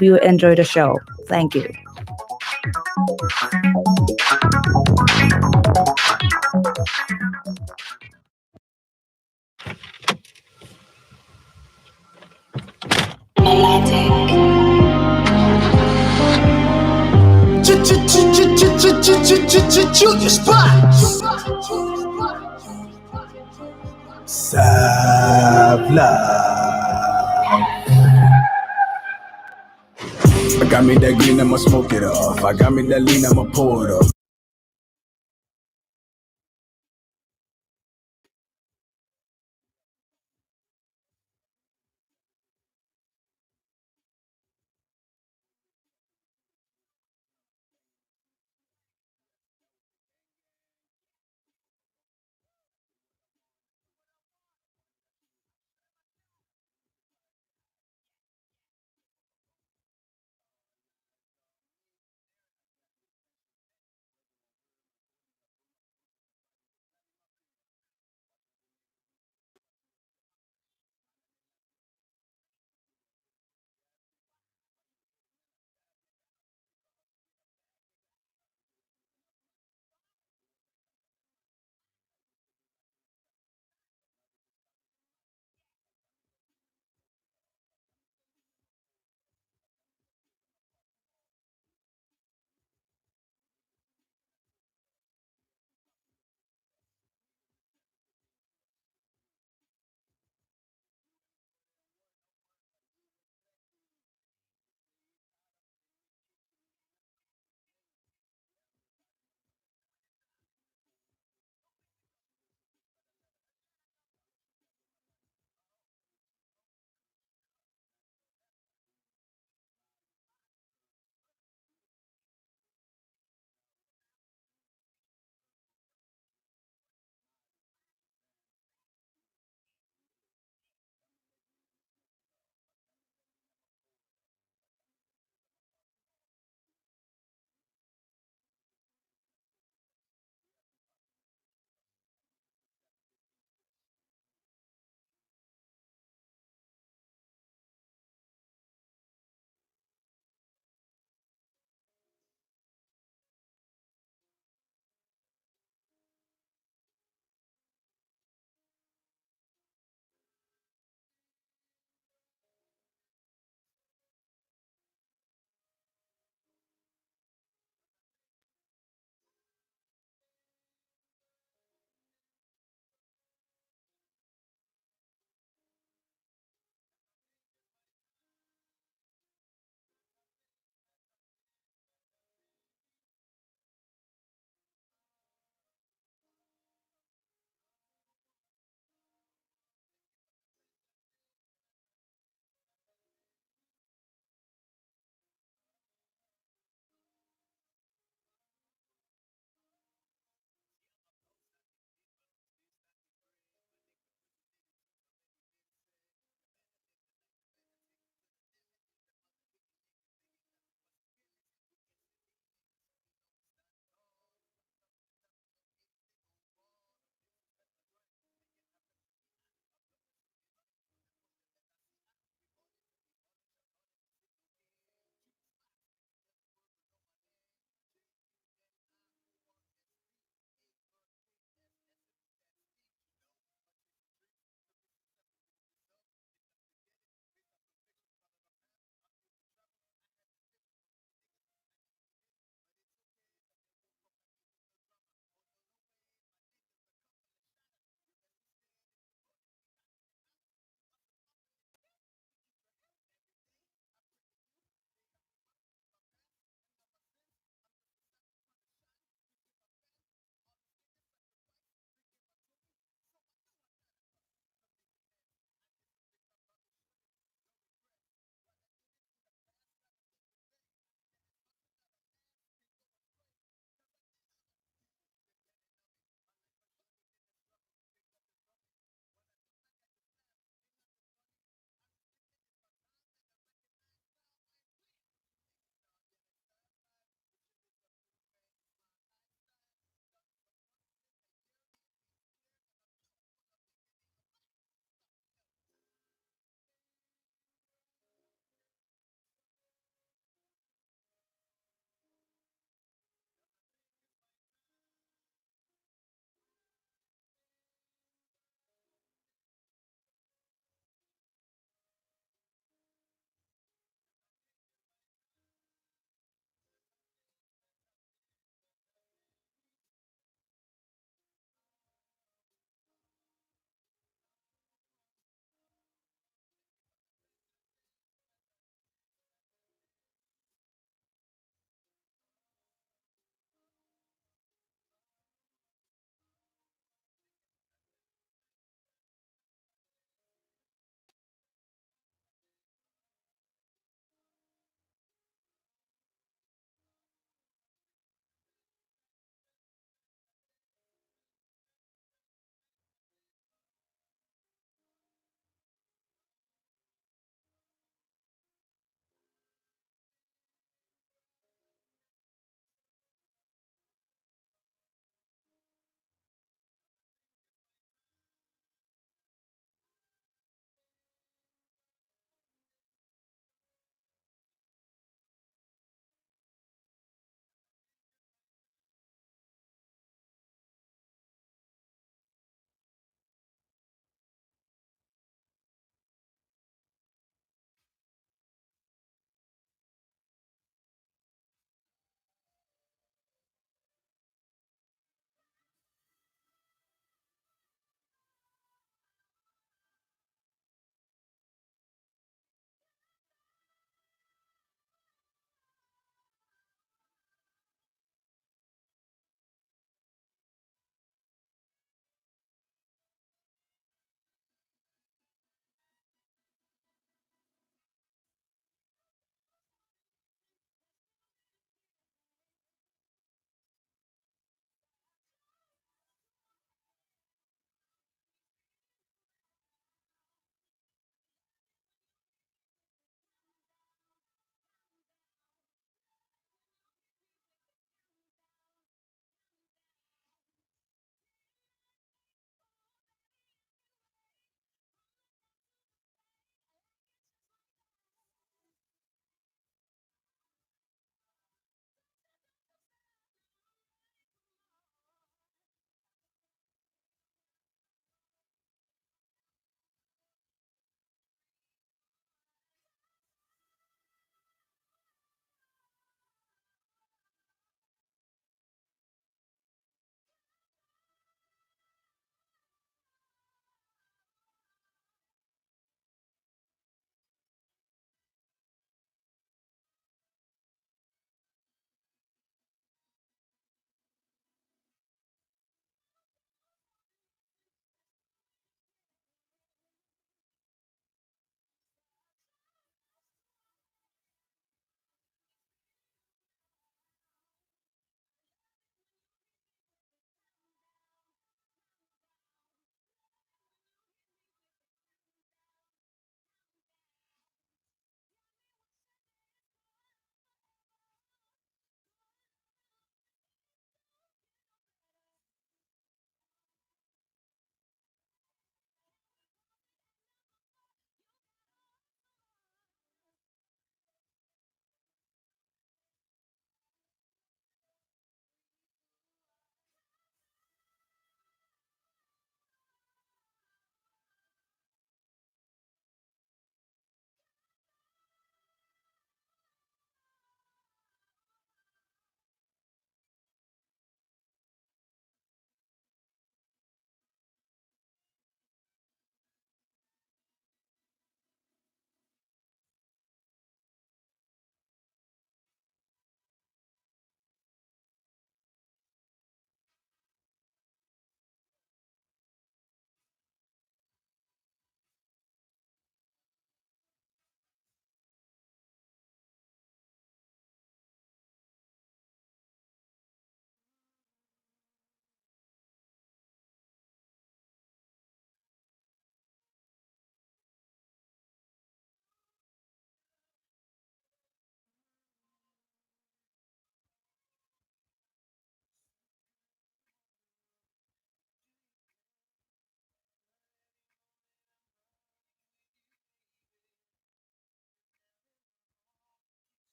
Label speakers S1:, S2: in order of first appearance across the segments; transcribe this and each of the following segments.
S1: you enjoy the show. Thank you.
S2: Junior spot. Savla. I got me that green, I'ma smoke it off. I got me that lean, I'ma pour it off.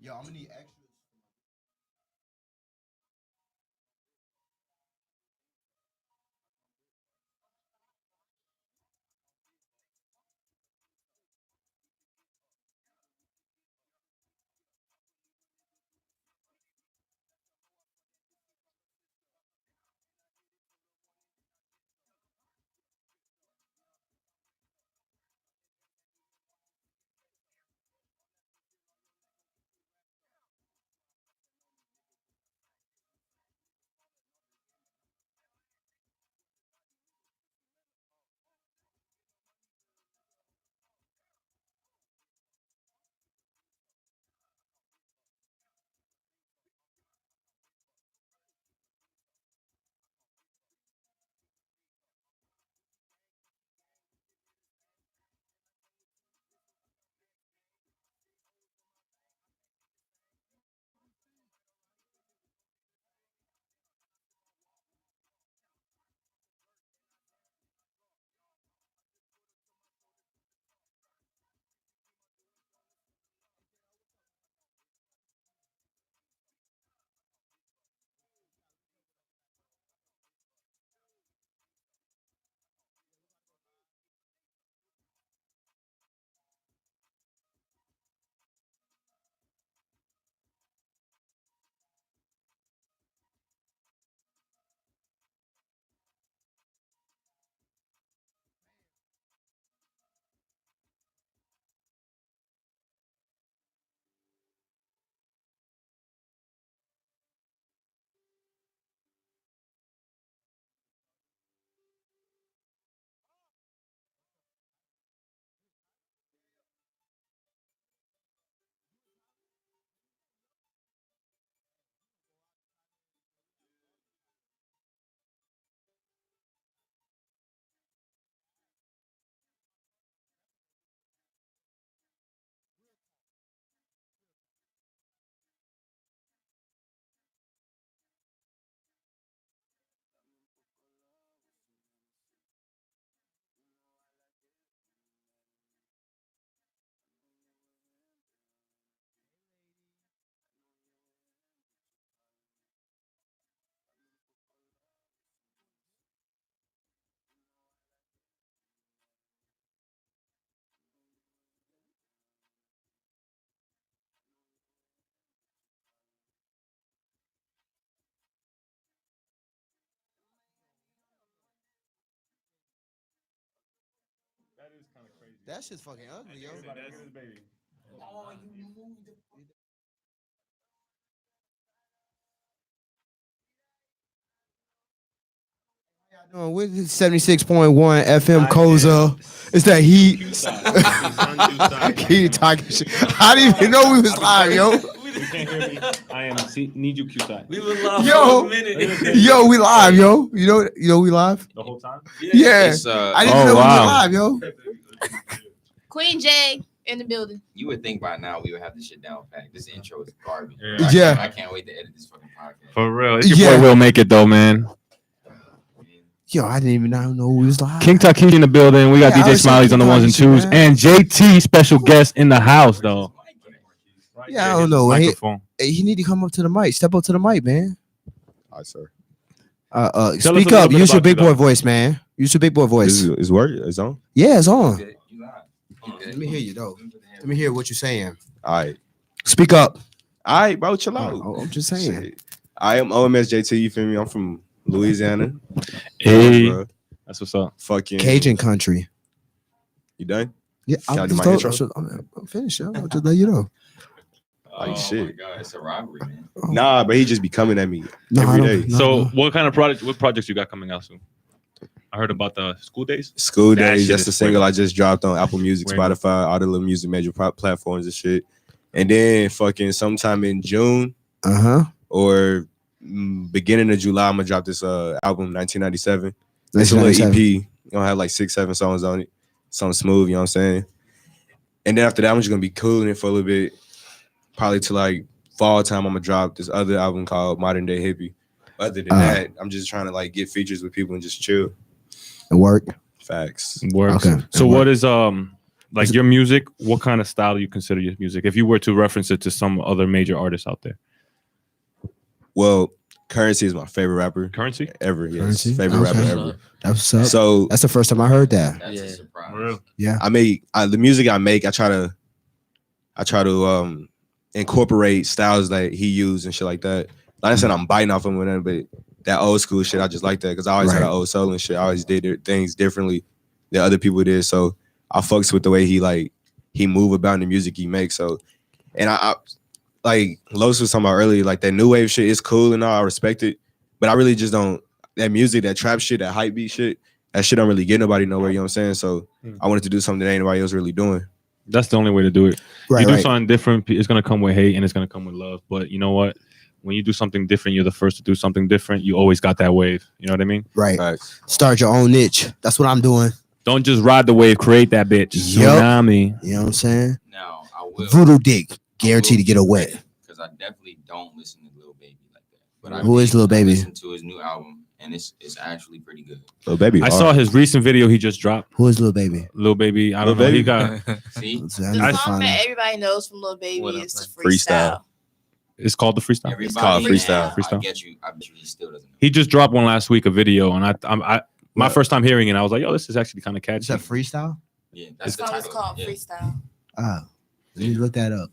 S3: Yo, I'm gonna need extras.
S4: That is kind of crazy.
S3: That shit's fucking ugly, yo.
S4: Everybody, look at this baby.
S3: With 76.1 FM Koza. It's that heat. Keep talking shit. I didn't even know we was live, yo.
S4: You can't hear me. I am. Need you, Q-Side.
S5: We was live
S3: Yo.
S5: for a minute.
S3: Yo, we live, yo. You know we live?
S4: The whole time.
S3: Yeah.
S5: It's,
S3: I didn't know we were live, yo.
S6: Queen J in the building.
S5: you would think by now we would have this shit down packed. This intro is garbage.
S3: Yeah.
S5: I can't wait to edit this fucking podcast.
S4: For real. It's your
S3: Yeah.
S4: boy Will Make It though, man.
S3: Yo, I didn't even know we was live.
S4: King Taki in the building. We got
S3: Yeah, I
S4: DJ
S3: was
S4: Smiley's
S3: saying
S4: on the
S3: King
S4: ones and
S3: Taki
S4: twos,
S3: shit, man.
S4: and JT special guest in the house though.
S3: Yeah, I don't know.
S4: Microphone.
S3: Hey, he need to come up to the mic. Step up to the mic, man.
S7: Hi, sir.
S4: Tell us a
S3: Speak
S4: little
S3: up.
S4: bit
S3: Use your
S4: about
S3: big
S4: you,
S3: boy
S4: though.
S3: voice, man. Use your big boy voice.
S7: Is work? It's on?
S3: Yeah, it's on.
S5: Good. You live. Good.
S3: Let me hear you, though. Let me hear what you're saying.
S7: All right.
S3: Speak up.
S7: All right, bro. Chill out.
S3: I'm just saying.
S7: Shit. I am OMSJT. You feel me? I'm from Louisiana.
S4: Hey,
S7: Bro.
S4: that's what's up.
S7: Fucking
S3: Cajun country.
S7: You done?
S3: Yeah,
S7: Can I
S3: I'm
S7: do
S3: just
S7: my
S3: told-
S7: intro?
S3: I'm finished. Yo. I'll just let you know.
S7: Like
S5: Oh
S7: shit.
S5: my god, it's a robbery, man.
S7: Nah, but he just be coming at me
S3: No, I
S7: every
S3: don't-
S7: day.
S3: no,
S4: So,
S3: no.
S4: what kind of project? What projects you got coming out soon? I heard about the school days.
S7: School
S4: That
S7: Days.
S4: shit
S7: That's
S4: is
S7: the single
S4: quick.
S7: I just dropped on Apple Music,
S4: Wait.
S7: Spotify, all the little music major platforms and shit. And then fucking sometime in June
S3: Uh-huh.
S7: or beginning of July, I'm gonna drop this album 1997. It's a little
S3: 1997.
S7: EP. You know, have like 6-7 songs on it. Something smooth, you know what I'm saying? And then after that, I'm just gonna be cooling it for a little bit. Probably to like fall time, I'm gonna drop this other album called Modern Day Hippie. Other than that, I'm just trying to like get features with people and just chill.
S3: It work.
S7: Facts.
S4: Works.
S3: Okay.
S4: So,
S3: And
S4: what is like your music, what kind of style do you consider your music? If you were to reference it to some other major artists out there.
S7: Well, Currency is my favorite rapper
S4: Currency?
S7: ever. Yes,
S3: Currency?
S7: favorite
S3: Okay.
S7: rapper ever.
S3: That's what's up.
S7: So
S3: That's the first time I heard that.
S5: That's
S8: Yeah.
S5: a surprise.
S4: Real.
S3: Yeah.
S7: I make the music I make. I try to incorporate styles that he used and shit like that. Like I said, I'm biting off him with it, but that old school shit, I just like that because I always had
S3: Right.
S7: an old soul and shit. I always did things differently than other people did. So I fucks with the way he move about the music he makes. So, and I like Los was talking about earlier, like that new wave shit is cool and all. I respect it, but I really just don't. That music, that trap shit, that hype beat shit, that shit don't really get nobody nowhere. You know what I'm saying? So I wanted to do something that ain't nobody else really doing.
S4: That's the only way to do it.
S3: Right,
S4: You do
S3: right.
S4: something different, it's gonna come with hate and it's gonna come with love. But you know what? When you do something different, you're the first to do something different. You always got that wave. You know what I mean?
S3: Right.
S7: Facts.
S3: Start your own niche. That's what I'm doing.
S4: Don't just ride the wave, create that bitch.
S3: Yup.
S4: Tsunami.
S3: You know what I'm saying?
S5: Now I will.
S3: Voodoo Dick. Guaranteed to get a wet.
S5: Because I definitely don't listen to Lil Baby like that. But I
S3: Who is Lil Baby?
S5: Listen to his new album, and it's actually pretty good.
S7: So baby,
S4: I saw his recent video he just dropped.
S3: Who is Lil Baby?
S4: Lil Baby. I don't
S7: Lil
S4: know. He
S7: Baby?
S4: got
S5: See,
S3: I
S6: The
S3: need to
S6: song
S3: find
S6: that
S3: it.
S6: everybody knows from Lil Baby
S8: What
S6: is
S8: up,
S6: the
S7: man?
S6: freestyle.
S4: it's called the freestyle.
S5: everybody
S7: called
S5: now,
S7: freestyle.
S5: I
S4: Freestyle.
S5: get you. I bet you he still doesn't know.
S4: He just dropped one last week, a video, and I my
S3: What?
S4: first time hearing it, I was like, yo, this is actually kind of
S3: Is
S4: catchy.
S3: that freestyle?
S5: Yeah,
S6: The
S5: that's the
S6: song is
S5: title.
S6: called
S5: Yeah.
S6: Freestyle.
S3: Oh. Let me look that up.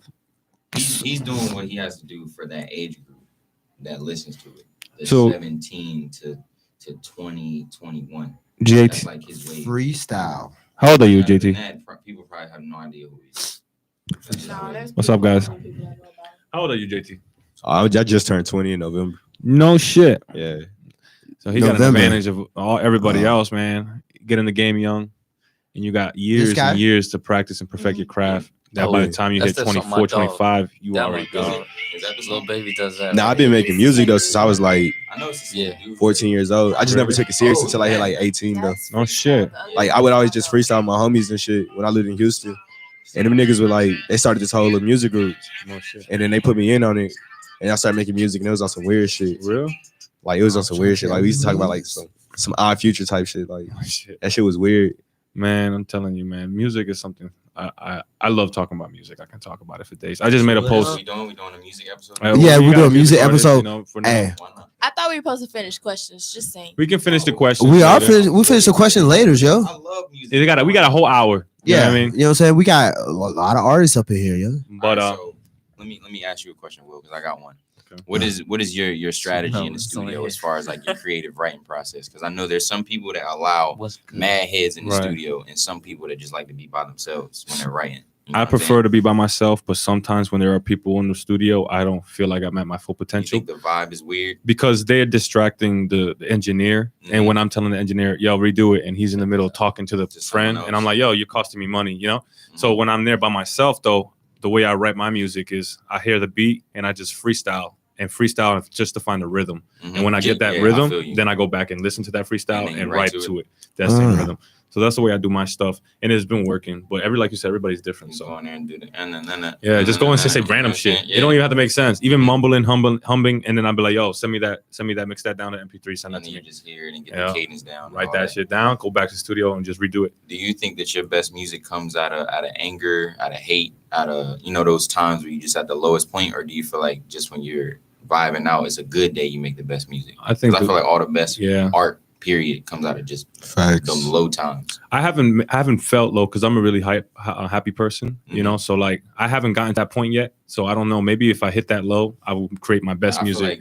S5: He's doing what he has to do for that age group that listens to it. The
S4: So-
S5: 17 to 20, 21.
S4: JT.
S5: That's like his way.
S3: Freestyle.
S4: How old are you,
S5: Other than
S4: JT?
S5: that, people probably have no idea who he is. That's
S6: No,
S5: how it
S6: there's
S5: is.
S4: What's up,
S6: people
S4: guys?
S6: that know people that know about it.
S4: How old are you, JT?
S7: I just turned 20 in November.
S4: No shit.
S7: Yeah.
S4: So he got an
S3: November.
S4: advantage of everybody
S3: Wow.
S4: else, man. Get in the game young, and you got years
S3: guy?
S4: and years to practice and perfect your craft. That
S8: Oh,
S4: by the time you
S8: that's
S4: hit
S8: the song my
S4: 24,
S8: dog-
S4: 25, you
S8: that
S4: already
S8: my
S4: go.
S8: dog.
S5: Is that the
S8: Lil
S5: song?
S8: Baby does that.
S7: Now I've been making music though since I was like
S5: I know it's the
S8: Yeah.
S5: same dude.
S7: 14 years old. I just never
S4: Really?
S7: took it serious
S5: Oh,
S7: until I hit
S5: man.
S7: like 18 though.
S6: That's
S4: No
S6: freestyle.
S4: shit.
S6: The other
S7: Like I
S6: one
S7: would
S6: is
S7: always
S6: called
S7: just freestyle with my homies and shit when I lived in Houston. And them niggas were like, they started this whole little music group.
S4: No shit.
S7: And then they put me in on it. And I started making music and it was on some weird shit.
S4: Real?
S7: Like it was on some weird shit. Like we used to talk about like some odd future type shit. Like
S4: Oh, shit.
S7: that shit was weird.
S4: Man, I'm telling you, man, music is something. I love talking about music. I can talk about it for days. I just made a
S5: What
S4: post.
S5: else we doing a music episode.
S3: Yeah,
S4: we
S3: we
S4: got
S3: do a music episode.
S4: You know, for now.
S3: Hey,
S5: Why not?
S6: I thought we were supposed to finish questions. Just saying.
S4: We can finish the question.
S3: we finished the question later, yo.
S5: I love music.
S4: We got a whole hour. You know
S3: Yeah,
S4: what I mean,
S3: you know what I'm saying? We got a lot of artists up in here, yo.
S4: but
S5: Alright, so let me ask you a question, Will, because I got one.
S4: Okay.
S5: What is your strategy in the
S8: it's only
S5: studio
S8: here.
S5: as far as like your creative writing process? Because I know there's some people that allow
S8: What's good?
S5: mad heads in the
S4: Right.
S5: studio, and some people that just like to be by themselves when they're writing. You know
S4: I
S5: what I'm
S4: prefer
S5: saying?
S4: to be by myself. But sometimes when there are people in the studio, I don't feel like I'm at my full
S5: You
S4: potential
S5: think the vibe is weird?
S4: because they're distracting the engineer. And
S5: Mhm.
S4: when I'm telling the engineer, yo, redo it, and he's in the middle talking to the
S5: To someone
S4: friend, and I'm
S5: else.
S4: like, yo, you're costing me money, you know. So
S5: Mhm.
S4: when I'm there by myself, though, the way I write my music is I hear the beat and I just freestyle just to find the rhythm.
S5: Mhm.
S4: And when I get that
S5: Yeah, I
S4: rhythm,
S5: feel you.
S4: then I go back and listen to that freestyle
S5: And then you
S4: and
S5: write
S4: write
S5: to
S4: to it. That same
S3: Ah.
S4: rhythm. So that's the way I do my stuff, and it's been working. But like you said, everybody's different.
S5: You
S4: So
S5: go in there and do the and
S4: yeah, just go and just say random shit. It don't even have to make sense. Even mumbling, humming, and then I'll be like, yo, send me that, mix that down to MP3, send that
S5: And
S4: to
S5: then you
S4: me.
S5: just hear it and get
S4: Yeah.
S5: the cadence down. and
S4: Write
S5: all
S4: that shit down, go back to the studio and just redo it.
S5: Do you think that your best music comes out of anger, out of hate, out of those times where you just at the lowest point, or do you feel like just when you're vibing out, it's a good day, you make the best music?
S4: I think,
S5: 'Cause I feel like all the best
S4: yeah,
S5: art period comes out of just
S7: Facts.
S5: those low times.
S4: I haven't felt low because I'm a really happy person, you know. So like, I haven't gotten to that point yet. So I don't know. Maybe if I hit that low, I will create my best
S5: I feel
S4: music.
S5: like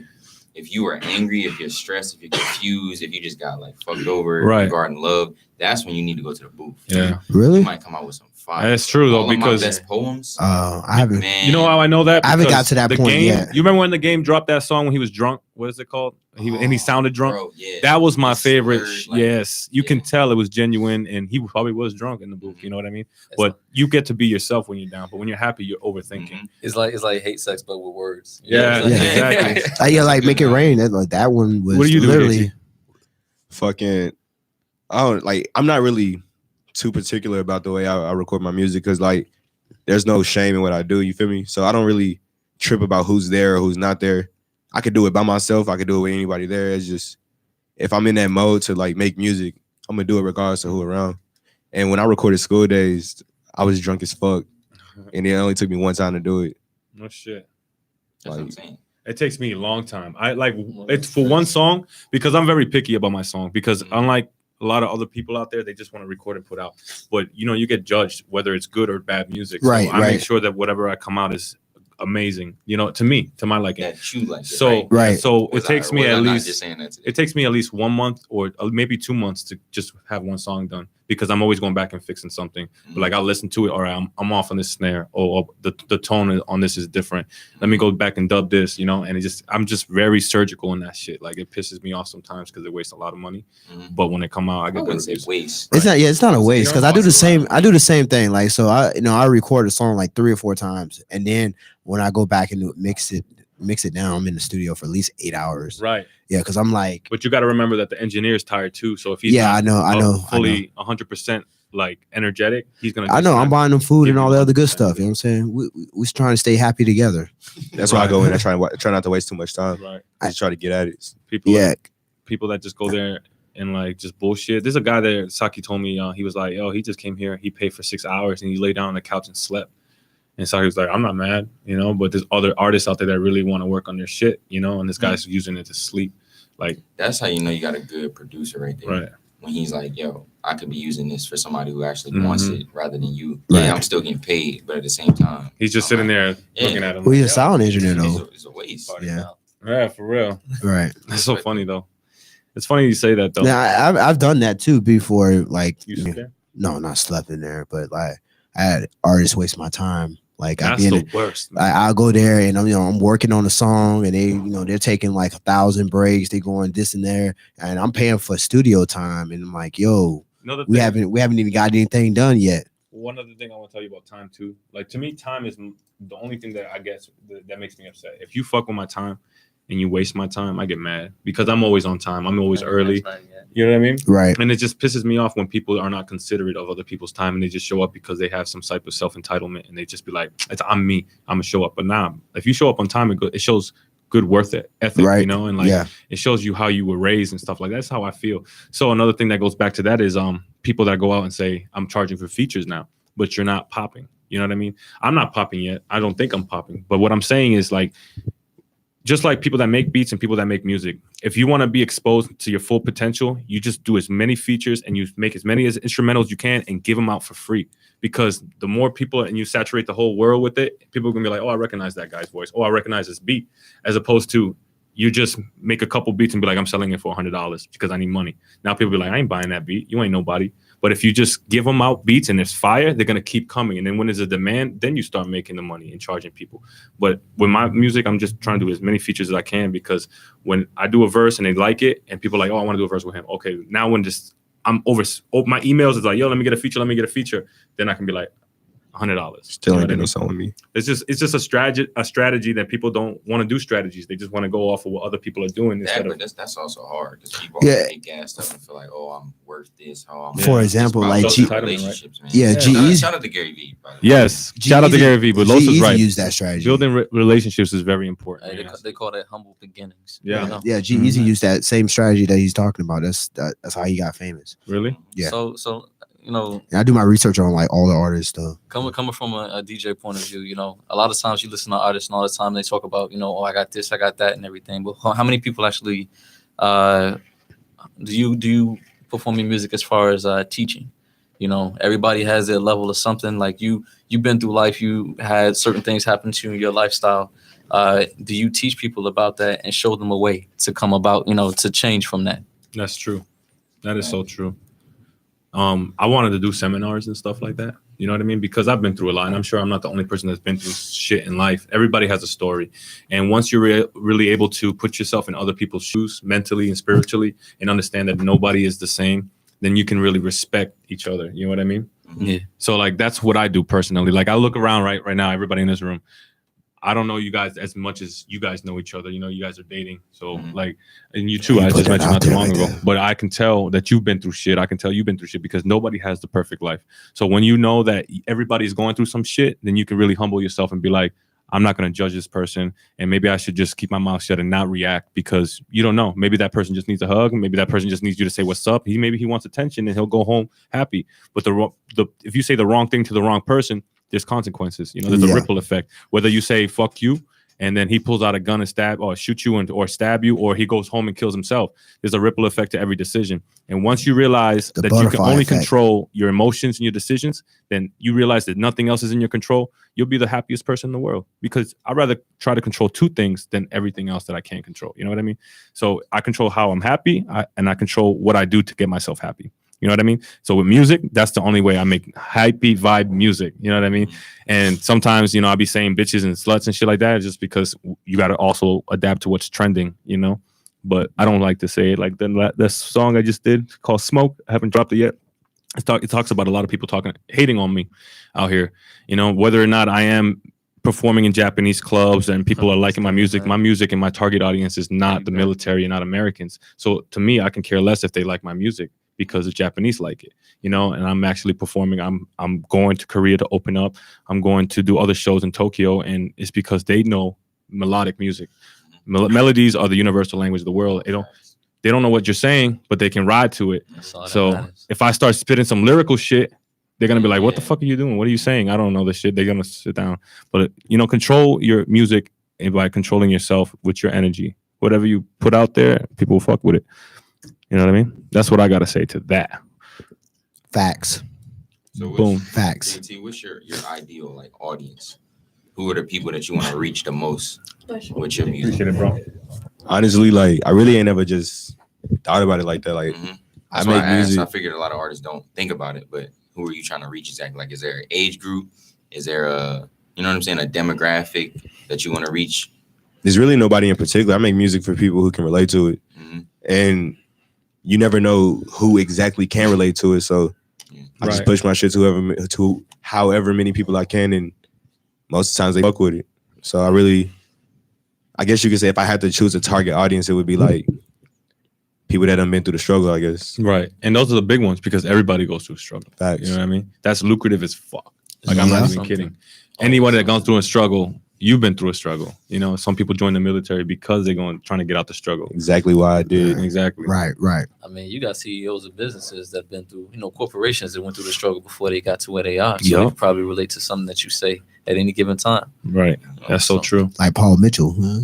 S5: if you are angry, if you're stressed, if you're confused, if you just got like fucked over
S4: Right.
S5: regarding love, that's when you need to go to the booth.
S4: Yeah,
S3: Really?
S5: You might come out with some fire.
S4: That's true, though,
S5: All of
S4: because-
S5: my best poems.
S3: I haven't.
S5: Man,
S4: you know how I know that?
S3: I haven't got
S4: Because
S3: to that
S4: the
S3: point
S4: game,
S3: yet.
S4: You remember when the game dropped that song when he was drunk? What is it called? And he sounded drunk.
S5: Bro, yeah.
S4: That was my
S5: He
S4: favorite.
S5: slurred, like,
S4: Yes, you can
S5: yeah.
S4: tell it was genuine, and he probably was drunk in the booth. You know what I mean? But you get to be yourself when you're down. But when you're happy, you're overthinking.
S5: Mhm.
S8: It's like hate sex, but with words.
S4: Yeah,
S8: it's
S4: exactly.
S3: Yeah, like Make It Rain. That one was
S4: What do you do,
S3: literally.
S4: JT?
S7: Fucking, I'm not really too particular about the way I record my music because like there's no shame in what I do. You feel me? So I don't really trip about who's there or who's not there. I could do it by myself. I could do it with anybody there. It's just if I'm in that mode to like make music, I'm gonna do it regardless of who around. And when I recorded School Days, I was drunk as fuck, and it only took me one time to do it.
S4: No shit.
S5: That's what I'm
S7: Like,
S5: saying.
S4: It takes me a long time. I like it's for one song because I'm very picky about my song because unlike a lot of other people out there, they just want to record and put out. But you know, you get judged whether it's good or bad music. So
S3: Right,
S4: I make
S3: right.
S4: sure that whatever I come out is amazing. You know, to me, to my liking.
S5: That you like it,
S4: So
S3: Right.
S4: So it
S5: Was
S4: takes
S5: I-
S4: me
S5: was I
S4: at
S5: not
S4: least
S5: just saying that today?
S4: it takes me at least 1 month or maybe 2 months to just have one song done because I'm always going back and fixing something. But like I'll listen to it. All right, I'm off on this snare. Or the tone on this is different. Let me go back and dub this. You know, and I'm just very surgical in that shit. Like it pisses me off sometimes because it wastes a lot of money.
S5: Mhm.
S4: But when it come out, I
S5: I
S4: get good
S5: wouldn't say
S4: reviews.
S5: waste.
S3: It's not. Yeah, it's not a
S5: So
S3: waste
S5: you
S3: because
S5: don't
S3: I do the
S5: cost a lot
S3: same.
S5: of
S3: I do the same thing. Like so, I record a song like 3 or 4 times, and then when I go back and mix it down, I'm in the studio for at least 8 hours.
S4: Right.
S3: Yeah, because I'm like,
S4: But you got to remember that the engineer is tired too. So if he's
S3: yeah,
S4: not
S3: I know,
S4: fully 100% like energetic, he's gonna.
S3: I
S4: just
S3: know. I'm
S4: not
S3: buying them food
S4: give
S3: and
S4: you
S3: all the other good
S4: 100%
S3: stuff.
S4: of
S3: You know
S4: it.
S3: what I'm saying? We trying to stay happy together.
S7: that's why I go in. I try not to waste too much time.
S4: Right.
S7: I just try to get at it.
S4: People.
S3: Yeah,
S4: People that just go there and like just bullshit. There's a guy there. Saki told me he was like, "Yo, he just came here. He paid for 6 hours and he lay down on the couch and slept." And Saki was like, "I'm not mad, you know." But there's other artists out there that really want to work on their shit, you know. And this guy's using it to sleep, like
S5: That's how you know you got a good producer right there.
S4: right.
S5: When he's like, yo, I could be using this for somebody who actually
S4: Mhm.
S5: wants it rather than you.
S3: Right.
S5: Yeah, I'm still getting paid, but at the same time,
S4: He's just
S5: I'm
S4: sitting
S5: like,
S4: there
S5: yeah.
S4: looking at him.
S3: well, he's a
S4: like,
S3: sound engineer
S5: it's
S3: though.
S5: it's a waste.
S3: Yeah,
S4: yeah, for real.
S3: right.
S4: That's so funny though. It's funny you say that though.
S3: Now I've done that too before. Like,
S4: You sit there?
S3: no, not slept in there, but like I had artists waste my time. Like I'd
S4: That's
S3: be in
S4: the
S3: it.
S4: worst. man.
S3: I'll go there and I'm working on a song and they're taking like 1,000 breaks. They going this and there, and I'm paying for studio time. And I'm like, yo,
S4: Another
S3: we
S4: thing-
S3: haven't even got anything done yet.
S4: One other thing I want to tell you about time too. Like to me, time is the only thing that I guess that makes me upset. If you fuck with my time and you waste my time, I get mad because I'm always on time. I'm always early. You know what I mean?
S3: Right.
S4: And it just pisses me off when people are not considerate of other people's time and they just show up because they have some type of self-entitlement and they just be like, I'm me. I'm gonna show up. But nah, if you show up on time, it shows good worth ethic,
S3: Right.
S4: you know, and like
S3: Yeah.
S4: it shows you how you were raised and stuff like that. That's how I feel. So another thing that goes back to that is people that go out and say, I'm charging for features now, but you're not popping. You know what I mean? I'm not popping yet. I don't think I'm popping. But what I'm saying is like, just like people that make beats and people that make music, if you want to be exposed to your full potential, you just do as many features and you make as many as instrumentals you can and give them out for free. Because the more people and you saturate the whole world with it, people are gonna be like, oh, I recognize that guy's voice. Oh, I recognize this beat. As opposed to you just make a couple beats and be like, I'm selling it for $100 because I need money. Now people be like, I ain't buying that beat. You ain't nobody. But if you just give them out beats and it's fire, they're gonna keep coming. And then when there's a demand, then you start making the money and charging people. But with my music, I'm just trying to do as many features as I can because when I do a verse and they like it and people are like, oh, I want to do a verse with him. Okay, now when I'm over my emails is like, yo, let me get a feature. Then I can be like $100.
S7: Still
S4: You know
S7: ain't
S4: what I
S7: doing
S4: mean?
S7: no song with me.
S4: It's just a strategy that people don't want to do strategies. They just want to go off of what other people are doing
S5: That,
S4: instead
S5: but
S4: of
S5: that's also hard because people
S3: Yeah.
S5: get gassed up and feel like, oh, I'm worth this. Oh, I'm
S3: For
S5: worth
S3: example,
S5: this.
S3: like
S5: Those
S3: G-
S5: relationships, man.
S3: Yeah, G-Eazy-
S5: Shout out to Gary Vee. by the way.
S4: yes. Shout out to Gary Vee, but Los is
S3: G-Eazy
S4: right.
S3: use that strategy.
S4: Building relationships is very important.
S8: Hey,
S4: man.
S8: they call that humble beginnings.
S4: Yeah.
S8: You know?
S3: Yeah, G-Eazy used that same strategy that he's talking about. That's how he got famous.
S4: Really?
S3: Yeah.
S8: So you know,
S3: And I do my research on like all the artists stuff.
S8: coming from a DJ point of view, you know, a lot of times you listen to artists and all the time they talk about, you know, oh, I got this, I got that, and everything. But how many people actually do you perform your music as far as teaching? You know, everybody has their level of something. Like you've been through life, you had certain things happen to you in your lifestyle. Do you teach people about that and show them a way to come about, you know, to change from that?
S4: That's true. That is so true. I wanted to do seminars and stuff like that. You know what I mean? Because I've been through a lot, and I'm sure I'm not the only person that's been through shit in life. Everybody has a story. And once you're really able to put yourself in other people's shoes mentally and spiritually and understand that nobody is the same, then you can really respect each other. You know what I mean?
S8: Yeah.
S4: So like, that's what I do personally. Like I look around right now, everybody in this room, I don't know you guys as much as you guys know each other. You know, you guys are dating. So like, and you too,
S3: You
S4: I
S3: put
S4: just
S3: that
S4: mentioned not
S3: out
S4: too
S3: there
S4: long
S3: like
S4: ago,
S3: that.
S4: but I can tell that you've been through shit. I can tell you've been through shit because nobody has the perfect life. So when you know that everybody's going through some shit, then you can really humble yourself and be like, I'm not going to judge this person, and maybe I should just keep my mouth shut and not react, because you don't know. Maybe that person just needs a hug. Maybe that person just needs you to say what's up. Maybe he wants attention, and he'll go home happy. But if you say the wrong thing to the wrong person, there's consequences. You know, there's a ripple effect. Whether you say "fuck you," and then he pulls out a gun and shoot you or stab you, or he goes home and kills himself, there's a ripple effect to every decision. And once you realize that you can only control your emotions and your decisions, then you realize that nothing else is in your control. You'll be the happiest person in the world, because I'd rather try to control two things than everything else that I can't control. You know what I mean? So I control how I'm happy, and I control what I do to get myself happy. You know what I mean? So with music, that's the only way I make hypey vibe music. You know what I mean? And sometimes, you know, I'll be saying bitches and sluts and shit like that, just because you got to also adapt to what's trending, you know? But I don't like to say it. Like the song I just did called Smoke, I haven't dropped it yet. It talks about a lot of people hating on me out here, you know, whether or not I am performing in Japanese clubs and people are liking my music and my target audience is not the military and not Americans. So to me, I can care less if they like my music, because the Japanese like it, you know, and I'm actually performing. I'm going to Korea to open up. I'm going to do other shows in Tokyo, and it's because they know melodic music. Melodies are the universal language of the world. They don't know what you're saying, but they can ride to it. So if I start spitting some lyrical shit, they're gonna be like, "What the fuck are you doing? What are you saying? I don't know this shit." They're gonna sit down. But you know, control your music by controlling yourself with your energy. Whatever you put out there, people will fuck with it. You know what I mean? That's what I gotta say to that.
S3: Facts.
S5: So
S3: Boom. Facts.
S5: JT, what's your ideal like audience? Who are the people that you want to reach the most with your music?
S4: Appreciate it, bro.
S7: Honestly, like I really ain't never just thought about it like that. Like
S5: I make music. I figured a lot of artists don't think about it, but who are you trying to reach exactly? Like, is there an age group? Is there a, you know what I'm saying, a demographic that you want to reach?
S7: There's really nobody in particular. I make music for people who can relate to it, and you never know who exactly can relate to it. So I just push my shit to however many people I can, and most of the times they fuck with it. So I guess you could say if I had to choose a target audience, it would be like people that have been through the struggle, I guess.
S4: Right. And those are the big ones, because everybody goes through a struggle.
S7: Facts.
S4: You know what I mean? That's lucrative as fuck. Like, I'm not even kidding. Anyone that gone through a struggle, you've been through a struggle. You know, some people join the military because they're trying to get out the struggle.
S7: Exactly why I did.
S4: Exactly.
S3: Right.
S8: I mean, you got CEOs of businesses that have been through, you know, corporations that went through the struggle before they got to where they are. So they probably relate to something that you say at any given time.
S4: Right. That's so true.
S3: Like Paul Mitchell, huh?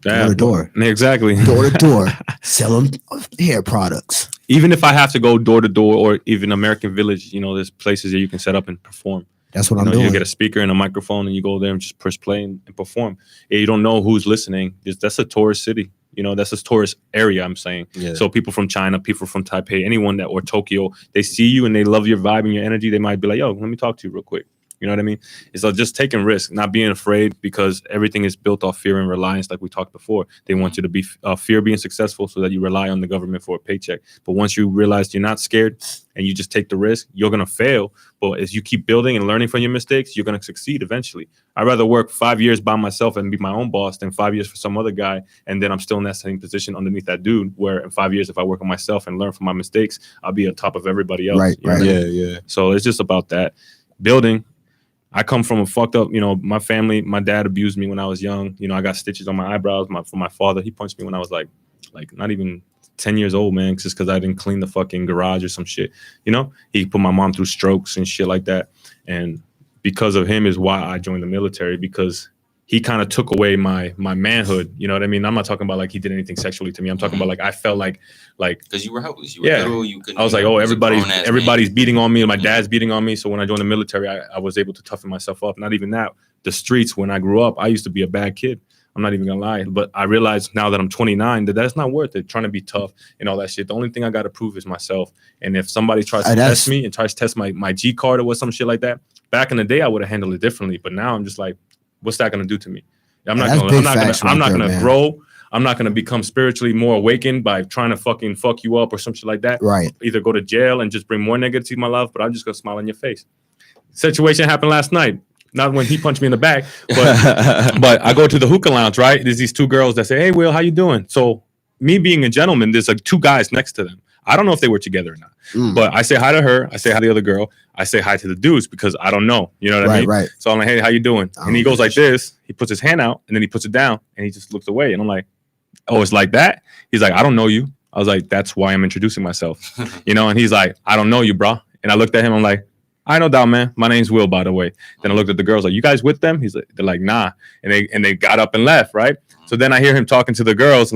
S3: Door to door.
S4: Exactly.
S3: Door to door. Sell them hair products.
S4: Even if I have to go door to door, or even American Village, you know, there's places that you can set up and perform.
S3: That's what I'm doing.
S4: You get a speaker and a microphone, and you go there and just push play and perform. And you don't know who's listening. That's a tourist city. You know, that's a tourist area, I'm saying. Yeah. So people from China, people from Taipei, anyone or Tokyo, they see you and they love your vibe and your energy. They might be like, yo, let me talk to you real quick. You know what I mean? It's just taking risks, not being afraid, because everything is built off fear and reliance, like we talked before. They want you to be fear being successful so that you rely on the government for a paycheck. But once you realize you're not scared and you just take the risk, you're going to fail. But as you keep building and learning from your mistakes, you're going to succeed eventually. I'd rather work 5 years by myself and be my own boss than 5 years for some other guy, and then I'm still in that same position underneath that dude, where in 5 years, if I work on myself and learn from my mistakes, I'll be on top of everybody else.
S3: Right.
S7: Yeah.
S4: So it's just about that. Building. I come from a fucked up, you know, my family, my dad abused me when I was young. You know, I got stitches on my eyebrows from my father. He punched me when I was like not even 10 years old, man, just because I didn't clean the fucking garage or some shit. You know, he put my mom through strokes and shit like that. And because of him is why I joined the military, because he kind of took away my manhood. You know what I mean? I'm not talking about like he did anything sexually to me. I'm talking about like I felt like because
S5: you were helpless. You were little. You couldn't.
S4: I was like, oh, everybody's beating on me. My dad's beating on me. So when I joined the military, I was able to toughen myself up. Not even that. The streets, when I grew up, I used to be a bad kid. I'm not even gonna lie. But I realized now that I'm 29 that's not worth it. Trying to be tough and all that shit. The only thing I got to prove is myself. And if somebody tries to test me and tries to test my G card or some shit like that, back in the day I would have handled it differently. But now I'm just like, what's that gonna do to me? I'm not gonna grow. I'm not gonna become spiritually more awakened by trying to fucking fuck you up or some shit like that.
S3: Right.
S4: Either go to jail and just bring more negativity in my life, but I'm just gonna smile in your face. Situation happened last night. Not when he punched me in the back, but I go to the hookah lounge, right? There's these two girls that say, "Hey, Will, how you doing?" So me being a gentleman, there's like two guys next to them. I don't know if they were together or not. But I say hi to her. I say hi to the other girl. I say hi to the dudes because I don't know. You know what I mean?
S3: Right.
S4: So I'm like, hey, how you doing? And he goes like this. He puts his hand out and then he puts it down and he just looks away. And I'm like, oh, it's like that? He's like, I don't know you. I was like, that's why I'm introducing myself. And he's like, I don't know you, bro. And I looked at him. I'm like, I know that, man. My name's Will, by the way. Then I looked at the girls like, you guys with them? They're like, nah. And they got up and left, right? So then I hear him talking to the girls,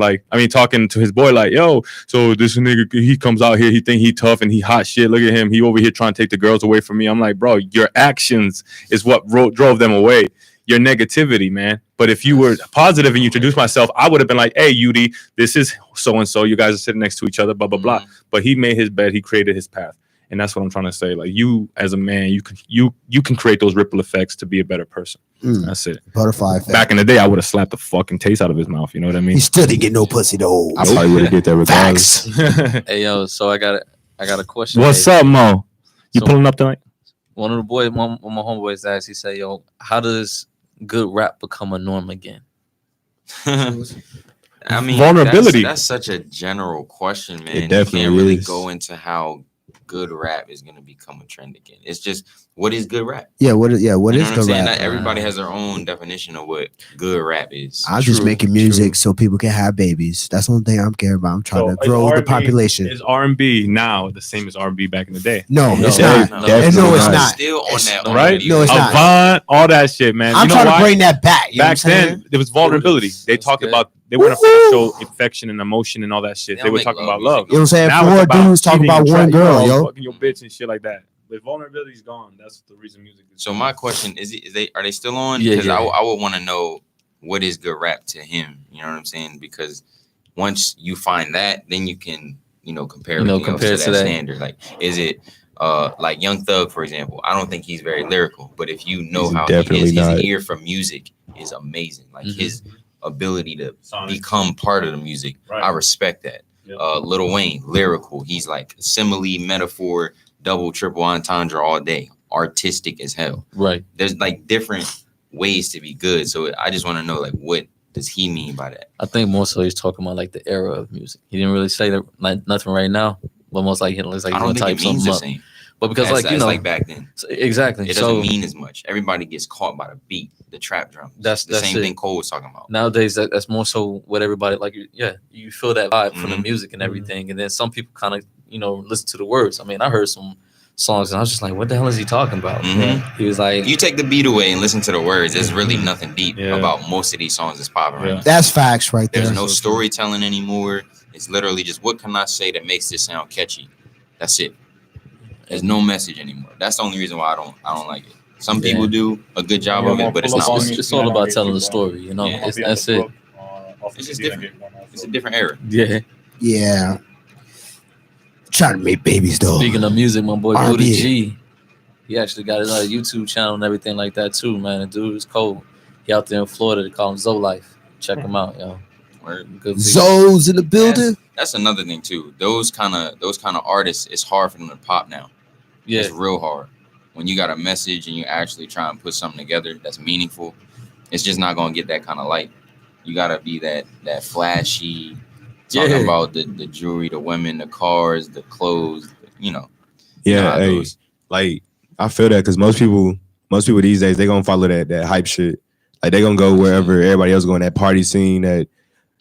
S4: talking to his boy, like, yo, so this nigga, he comes out here, he think he tough and he hot shit. Look at him. He over here trying to take the girls away from me. I'm like, bro, your actions is what drove them away. Your negativity, man. But if you were positive and you introduced myself, I would have been like, hey, Yudi, this is so-and-so. You guys are sitting next to each other, blah, blah, blah. But he made his bed. He created his path. And that's what I'm trying to say. Like, you as a man, you can create those ripple effects to be a better person. That's it.
S3: Butterfly effect.
S4: Back in the day, I would have slapped the fucking taste out of his mouth. You know what I mean?
S3: He still didn't get no pussy though.
S7: I probably would have did that regardless.
S3: Facts.
S8: Hey yo, so I got a question.
S4: What's up, Mo? You
S8: So-
S4: pulling up tonight?
S8: One of the boys, one of my homeboys asked, he said, yo, how does good rap become a norm again?
S5: I mean,
S4: Vulnerability.
S5: That's such a general question, man.
S7: It definitely
S5: you can't really
S7: is.
S5: go into how good rap is going to become a trend again. It's just, what is good rap?
S3: What is
S5: You know
S3: the
S5: what I'm saying?
S3: rap?
S5: Not everybody has their own definition of what good rap is.
S3: I'm just making music so people can have babies. That's the only thing I'm caring about. I'm trying to grow the population.
S4: Is R&B now the same as R&B back in the day?
S3: No,
S8: No,
S3: it's
S8: no,
S3: not.
S8: no,
S3: And
S7: definitely
S3: no, it's
S7: not.
S3: not.
S5: Still on that,
S4: right?
S3: No, it's not.
S4: Avant, all that shit, man.
S3: I'm
S4: You know
S3: trying
S4: why?
S3: to bring that back. You know
S4: Back
S3: what I'm saying?
S4: then, there was vulnerability. They
S8: That's
S4: talked
S8: good.
S4: about, they weren't afraid to show affection and emotion and all that shit.
S5: They
S4: They
S5: don't
S4: were
S5: make
S4: talking
S5: love
S4: about love.
S3: You know what I'm saying?
S4: Now it's
S3: Four
S4: about
S3: dudes talking
S4: cheating
S3: about
S4: and
S3: one girl,
S4: you know,
S3: yo.
S4: fucking your bitch and shit like that. The vulnerability's gone. That's the reason music is.
S5: So my question is are they still on?
S8: Yeah,
S5: Because
S8: yeah.
S5: I would want to know what is good rap to him. You know what I'm saying? Because once you find that, then you can, compare everything
S8: compare
S5: else
S8: to
S5: to that
S8: that.
S5: standard. Like, is it like Young Thug, for example? I don't think he's very lyrical, but if you know
S7: He's
S5: how he
S7: definitely
S5: is, his
S7: not.
S5: ear for music is amazing. Like
S8: Mhm.
S5: his ability to
S4: Sonic.
S5: become part of the music,
S4: Right.
S5: I respect that.
S4: Yeah.
S5: Lil Wayne, lyrical. He's like simile, metaphor, double, triple entendre all day. Artistic as hell.
S8: Right.
S5: There's like different ways to be good. So I just want to know, like, what does he mean by that?
S8: I think more so he's talking about like the era of music. He didn't really say that, like, nothing right now, but most like it looks like
S5: I
S8: he's
S5: don't
S8: gonna
S5: think
S8: type
S5: it means
S8: something
S5: the
S8: up.
S5: same.
S8: But because
S5: As
S8: like
S5: back then,
S8: exactly.
S5: it
S8: So
S5: doesn't mean as much. Everybody gets caught by the beat, the trap drum.
S8: That's
S5: the same
S8: it.
S5: thing Cole was talking about.
S8: nowadays that's more so what everybody like. You feel that vibe from the
S5: Mhm.
S8: music and everything, and then some people kind of listen to the words. I mean, I heard some songs and I was just like, what the hell is he talking about?
S5: Mhm.
S8: He was like,
S5: You take the beat away and listen to the words. There's really nothing deep
S4: Yeah.
S5: about most of these songs that's popping right
S4: Yeah.
S5: now.
S3: That's facts right there.
S5: There's no storytelling anymore. It's literally just, what can I say that makes this sound catchy? That's it. There's no message anymore. That's the only reason why I don't like it. Some
S8: Yeah.
S5: people do a good job of it, but it's not.
S8: it's all about telling the story,
S5: Yeah.
S8: That's it.
S5: It's just different. It's a different era.
S8: Yeah.
S3: Yeah. Trying to make babies though.
S8: Speaking of music, my boy
S3: R&B.
S8: Booty G, he actually got his YouTube channel and everything like that too, man. The dude is cold. He out there in Florida. They call him Zoe Life. Check him out, yo.
S5: Word.
S8: Good people.
S3: Zoes in the building.
S5: That's another thing too. Those kind of artists, it's hard for them to pop now.
S8: Yeah.
S5: It's real hard. When you got a message and you actually try and put something together that's meaningful, it's just not gonna get that kind of light. You gotta be that flashy, talking
S8: Yeah.
S5: about the jewelry, the women, the cars, the clothes,
S7: Yeah,
S5: how it
S7: hey,
S5: goes.
S7: like I feel that because most people these days they gonna follow that hype shit. Like they gonna go wherever everybody else going, that party scene, that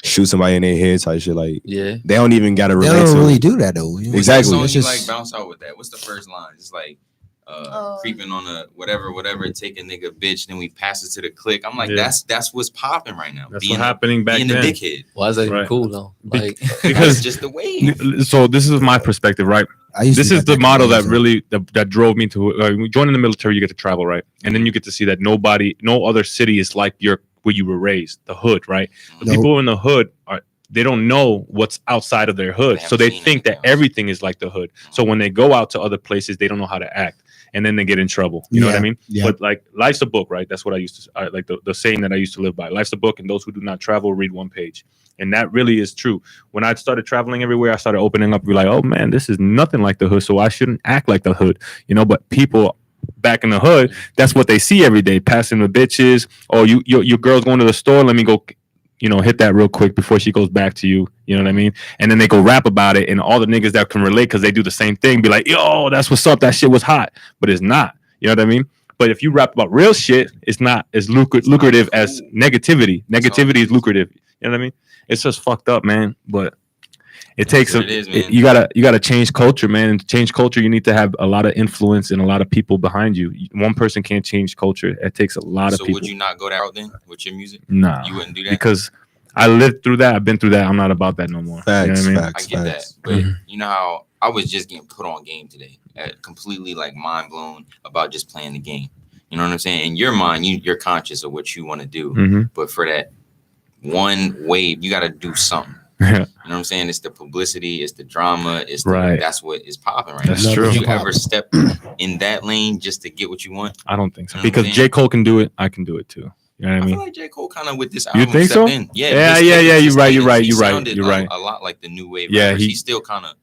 S7: shoot somebody in their head type shit. Like
S8: Yeah.
S7: they don't even gotta
S3: They
S7: relate
S3: don't
S7: to
S3: really
S7: it.
S3: do that though. You know?
S7: Exactly.
S5: What song
S3: It's
S5: you
S3: just-
S5: like bounce out with that? What's the first line? It's like creeping on a whatever, take a nigga bitch, then we pass it to the click. I'm like,
S4: Yeah.
S5: that's what's popping right now.
S4: That's
S5: being
S4: what's happening back
S5: being
S4: then.
S5: the dickhead.
S8: Why is that even
S4: Right.
S8: cool though? Like,
S5: That's
S4: Because
S5: just the way.
S4: so this is my perspective, right?
S3: I used to
S4: This
S3: get
S4: is the
S3: that
S4: model that
S3: connection.
S4: really that drove me to joining the military. You get to travel, right? And then you get to see that no other city is like where you were raised, the hood, right? The
S3: Nope.
S4: people in the hood they don't know what's outside of their hood,
S5: They
S4: so
S5: haven't
S4: they
S5: seen
S4: think that
S5: anything else.
S4: everything is like the hood. So when they go out to other places, they don't know how to act, and then they get in trouble. You know what I
S3: Yeah,
S4: mean?
S3: yeah.
S4: But like life's a book, right? That's what I used to like the saying that I used to live by. Life's a book, and those who do not travel read one page. And that really is true. When I started traveling everywhere, I started opening up and be like, oh man, this is nothing like the hood. So I shouldn't act like the hood, but people back in the hood, that's what they see every day, passing the bitches. Oh, your girl's going to the store. Let me go hit that real quick before she goes back to you. You know what I mean? And then they go rap about it, and all the niggas that can relate because they do the same thing be like, yo, that's what's up. That shit was hot, but it's not. You know what I mean? But if you rap about real shit, it's not as lucrative as negativity. Negativity is lucrative. You know what I mean? It's just fucked up, man. But it takes you gotta change culture, man. And to change culture, you need to have a lot of influence and a lot of people behind you. One person can't change culture. It takes a lot of people.
S5: So would you not go that route then with your music?
S4: Nah,
S5: you wouldn't do that
S4: because I lived through that. I've been through that. I'm not about that no more.
S7: Facts,
S4: you know what I mean?
S5: I get that, but you know how I was just getting put on game today, completely like mind blown about just playing the game. You know what I'm saying? In your mind, you're conscious of what you want to do, but for that one wave, you got to do something. You know what I'm saying? It's the publicity, it's the drama, it's that's what is popping right now.
S4: That's true.
S5: Did you ever step in that lane just to get what you want?
S4: I don't think so. Because J. Cole can do it, I can do it too. You know what I mean?
S5: I feel like J. Cole kind of with this album.
S4: You think so?
S5: In.
S4: Yeah. You're right. You're right.
S5: A lot like the new wave.
S4: Yeah,
S5: he still kind of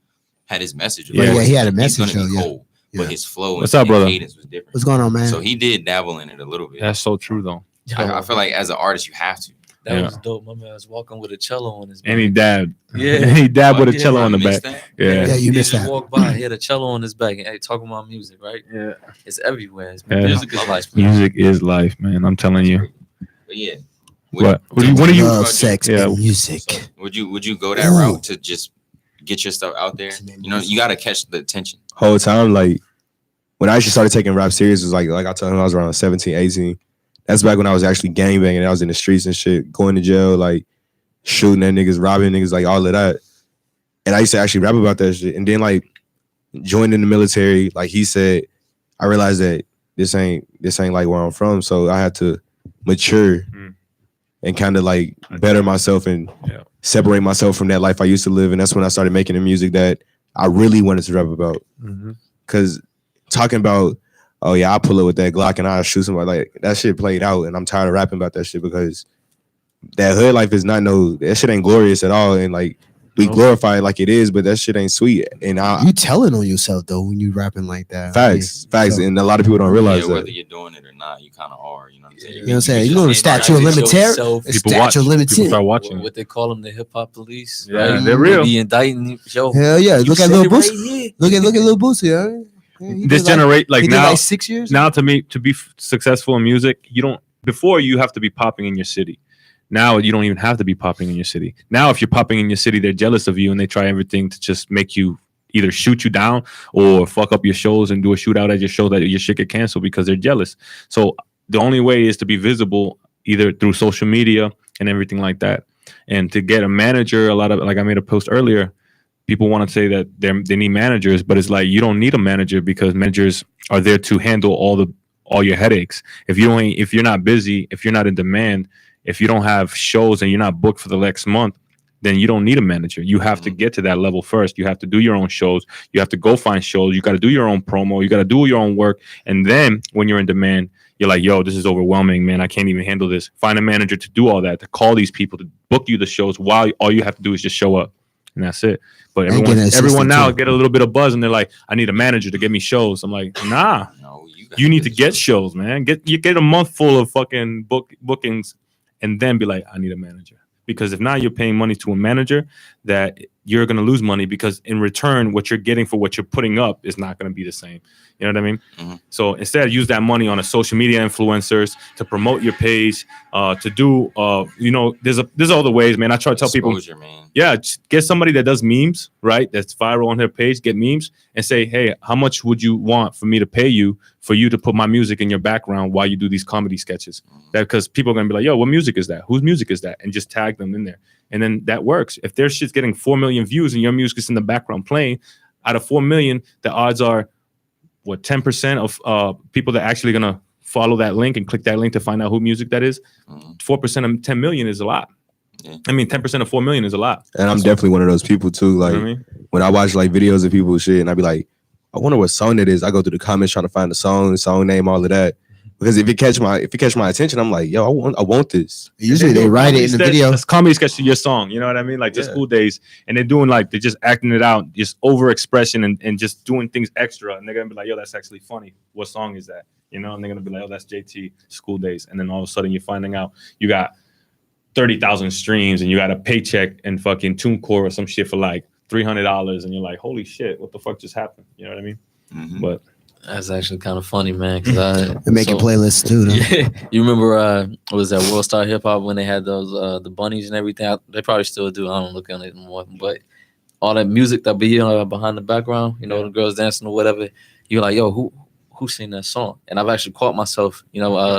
S5: had his message.
S3: He had a message.
S5: He's gonna be cold, but his flow
S4: What's
S5: and
S4: up, brother?
S5: cadence was different.
S3: What's going on, man?
S5: So he did dabble in it a little bit.
S4: That's so true, though.
S5: I feel like as an artist, you have to.
S8: That was dope. My man was walking with a cello on his back.
S4: And he dabbed.
S8: Yeah.
S4: He dabbed with a cello on the back.
S3: Yeah, you missed that.
S8: Walked by, he had a cello on his back, and talking about music, right?
S4: Yeah.
S8: It's everywhere. Music is life.
S4: Music is life, man. I'm telling you.
S5: But yeah.
S4: What do you
S3: love sex and music?
S5: So would you go that route to just get your stuff out there? You know, you got to catch the attention.
S7: Whole time, like when I actually started taking rap serious, was like I told him I was around 17, 18. That's back when I was actually gangbanging. I was in the streets and shit, going to jail, like shooting at niggas, robbing niggas, like all of that. And I used to actually rap about that shit. And then like joining the military, like he said, I realized that this ain't like where I'm from. So I had to mature and kind of like better myself and separate myself from that life I used to live. And that's when I started making the music that I really wanted to rap about. Because talking about, oh yeah, I pull up with that Glock and I shoot somebody, like that shit played out, and I'm tired of rapping about that shit because that hood life is that shit ain't glorious at all, and like we glorify it like it is, but that shit ain't sweet. And
S3: you telling on yourself though when you rapping like that.
S7: Facts,
S3: so,
S7: and a lot of people don't realize that.
S5: Whether you're doing it or not, you kind of are. You know what I'm saying?
S3: You know what I'm saying? You know the statute of limitations.
S4: People start watching.
S8: What they call them, the hip hop police.
S4: Yeah,
S8: right?
S4: they're real.
S8: Be indicting. Yo,
S3: hell yeah! Look at Lil Boosie. Look at Lil Boosie. Yeah,
S4: this generate like now,
S3: like 6 years.
S4: Now to be successful in music, before you have to be popping in your city. Now you don't even have to be popping in your city. Now if you're popping in your city, they're jealous of you and they try everything to just make you either shoot you down or fuck up your shows and do a shootout at your show that your shit get canceled because they're jealous. So the only way is to be visible either through social media and everything like that. And to get a manager, a lot of, like I made a post earlier, people want to say that they need managers, but it's like you don't need a manager because managers are there to handle all your headaches. If you're not busy, if you're not in demand, if you don't have shows and you're not booked for the next month, then you don't need a manager. You have to get to that level first. You have to do your own shows. You have to go find shows. You got to do your own promo. You got to do your own work. And then when you're in demand, you're like, yo, this is overwhelming, man. I can't even handle this. Find a manager to do all that, to call these people, to book you the shows while all you have to do is just show up. And that's it. But everyone now get a little bit of buzz and they're like, I need a manager to get me shows. I'm like, nah, you need to get shows, man. Get a month full of fucking bookings and then be like, I need a manager. Because if not, you're paying money to a manager that you're going to lose money because in return, what you're getting for what you're putting up is not going to be the same. You know what I mean? Mm-hmm. So instead, use that money on a social media influencers to promote your page, to do, there's all the ways, man. I try to tell people,
S5: man.
S4: Yeah, just get somebody that does memes, right? That's viral on their page, get memes and say, hey, how much would you want for me to pay you for you to put my music in your background while you do these comedy sketches? That because people are going to be like, yo, what music is that? Whose music is that? And just tag them in there. And then that works. If their shit's getting 4 million views and your music is in the background playing, out of 4 million, the odds are, 10% of people that are actually going to follow that link and click that link to find out who music that is? 4% of 10 million is a lot. Yeah. I mean, 10% of 4 million is a lot.
S7: And I'm definitely one of those people too. Like, you know what I mean? When I watch like videos of people shit and I be like, I wonder what song it is. I go through the comments trying to find the song name, all of that. Because if it catch my attention, I'm like, yo, I want this.
S3: Usually they write it in the video.
S4: It's comedy sketch to your song, you know what I mean? Like just School Days, and they're just acting it out, just over expression and just doing things extra. And they're gonna be like, yo, that's actually funny. What song is that? You know, and they're gonna be like, oh, that's JT School Days. And then all of a sudden you're finding out you got 30,000 streams and you got a paycheck and fucking TuneCore or some shit for like $300 and you're like, holy shit, what the fuck just happened? You know what I mean?
S5: Mhm.
S4: But
S8: That's actually kind of funny, man. Because
S3: They're making playlists too. Though.
S8: Yeah, you remember what was that World Star Hip Hop when they had those the bunnies and everything? They probably still do. I don't look on it anymore, but all that music that be behind the background, the girls dancing or whatever, you're like, yo, who sing that song? And I've actually caught myself,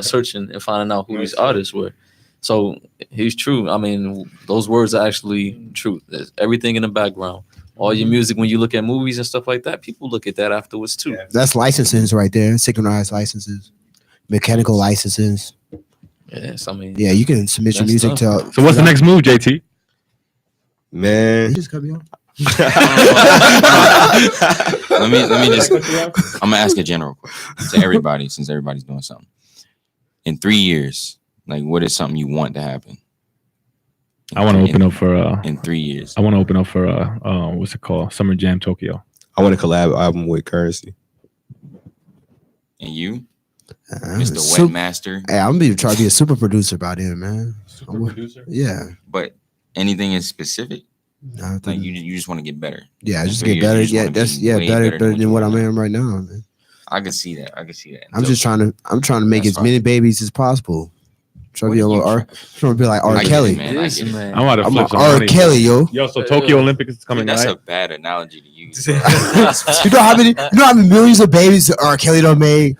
S8: searching and finding out who these artists were. So he's true. I mean, those words are actually true. There's everything in the background. All your music, when you look at movies and stuff like that, people look at that afterwards too.
S3: That's licenses right there. Synchronized licenses, mechanical licenses.
S8: Yes, I mean,
S3: Yeah, you can submit your
S8: That's
S3: music
S8: tough.
S3: to.
S4: so what's the next move, JT?
S7: Man.
S3: You just cut me off.
S5: Let me just. I'm gonna ask a general question to everybody, since everybody's doing something. In 3 years, like, what is something you want to happen?
S4: I want to open up for
S5: in 3 years.
S4: I want to open up for what's it called? Summer Jam Tokyo.
S7: I want to collab album with Currency.
S5: And you,
S3: I'm
S5: Mr.
S3: sup-
S5: Wetmaster.
S3: Hey, I'm gonna try to be a super producer by then, man.
S4: Super producer.
S3: Yeah.
S5: But anything in specific,
S3: I
S5: like
S3: think-
S5: you just want to get better.
S3: yeah,
S5: in
S3: just
S5: 3
S3: get
S5: years, you
S3: better.
S5: just
S3: Yeah,
S5: wanna
S3: that's
S5: be way
S3: better
S5: than
S3: than what
S5: you
S3: I
S5: are
S3: am right now. Man.
S5: I can see that.
S3: I'm just trying to make
S5: That's
S3: as many babies as possible. Trying to be a little trying to be like R.
S5: I get it,
S3: Kelly.
S5: man. I get it.
S8: man.
S4: I'm about to
S3: I'm
S4: flip
S3: a
S4: some
S3: R.
S4: money.
S3: Kelly, yo.
S4: Yo, so Tokyo Olympics is coming,
S5: That's
S4: right?
S5: a bad analogy to use.
S3: You know how many millions of babies R. Kelly done made?